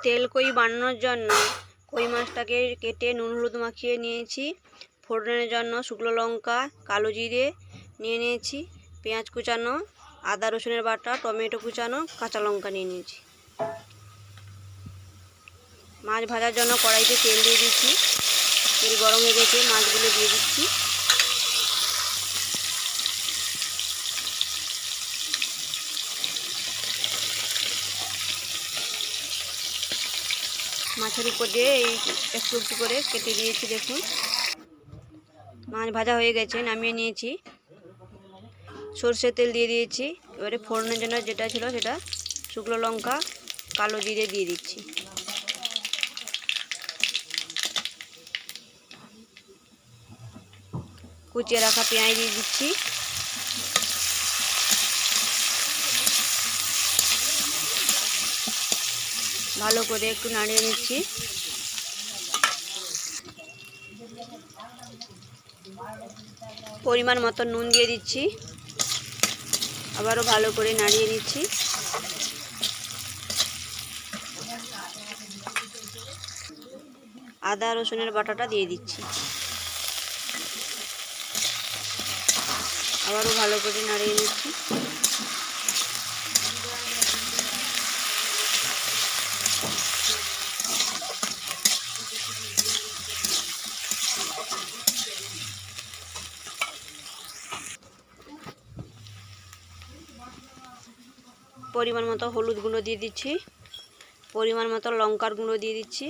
তেল কই বানানোর জন্য কই মাছটাকে কেটে নুন হলুদ মাখিয়ে নিয়েছি। ফোড়নের জন্য শুকনো লঙ্কা, কালো জিরে নিয়ে নিয়েছি, পেঁয়াজ কুচানো, আদা রসুনের বাটা, টমেটো কুচানো, কাঁচা লঙ্কা নিয়ে নিয়েছি। মাছ ভাজার জন্য কড়াইতে তেল দিয়ে দিচ্ছি। তেল গরম হয়ে গেছে, মাছগুলো দিয়ে দিচ্ছি। মাছের উপর দিয়ে এই একটু একটু করে কেটে দিয়েছি। দেখুন মাছ ভাজা হয়ে গেছে, নামিয়ে নিয়েছি। সরষের তেল দিয়ে দিয়েছি। এবারে ফোড়নের জন্য যেটা ছিল সেটা শুকনো লঙ্কা, কালো জিরে দিয়ে দিচ্ছি। কুচিয়ে রাখা পেঁয়াজ দিয়ে দিচ্ছি। ভালো করে একটু নাড়িয়ে নিচ্ছি। পরিমাণ মতো নুন দিয়ে দিচ্ছি। আবারও ভালো করে নাড়িয়ে নিচ্ছি। আদা রসুনের বাটাটা দিয়ে দিচ্ছি। আবারও ভালো করে নাড়িয়ে নিচ্ছি। পরিমাণ মতো হলুদ গুঁড়ো দিয়ে দিচ্ছি। পরিমাণ মতো লঙ্কার গুঁড়ো দিয়ে দিচ্ছি।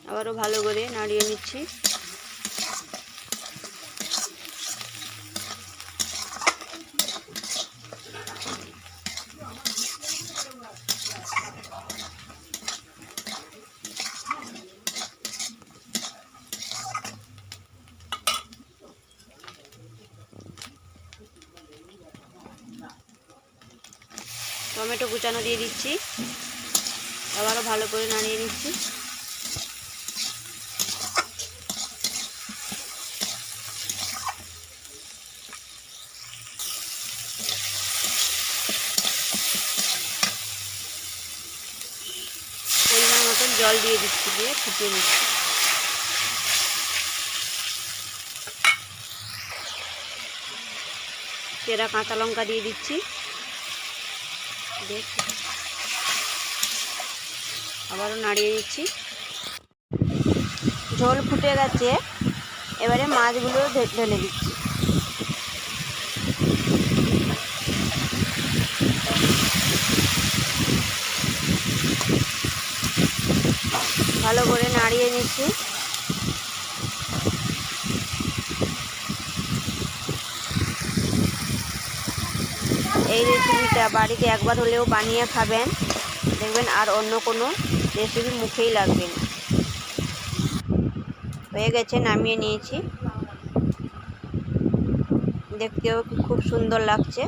আবারও ভালো করে নাড়িয়ে নিচ্ছি। টমেটো কুচানো দিয়ে দিচ্ছি। আবারও ভালো করে নাড়িয়ে নিচ্ছি। পরিমাণ মতন জল দিয়ে দিচ্ছি, দিয়ে ফুটিয়ে নিচ্ছি। চেরা কাঁচা লঙ্কা দিয়ে দিচ্ছি। আবারও নাড়িয়ে দিচ্ছি। ঝোল ফুটে গেছে, এবারে মাছগুলো ঢেলে দিচ্ছি। ভালো করে নাড়িয়ে নিচ্ছি। এই রেসিপিটা বাড়িতে একবার হলেও বানিয়ে খাবেন, দেখবেন আর অন্য কোনো রেসিপি মুখেই লাগবে না। হয়ে গেছে, নামিয়ে নিয়েছি। দেখতেও খুব সুন্দর লাগছে।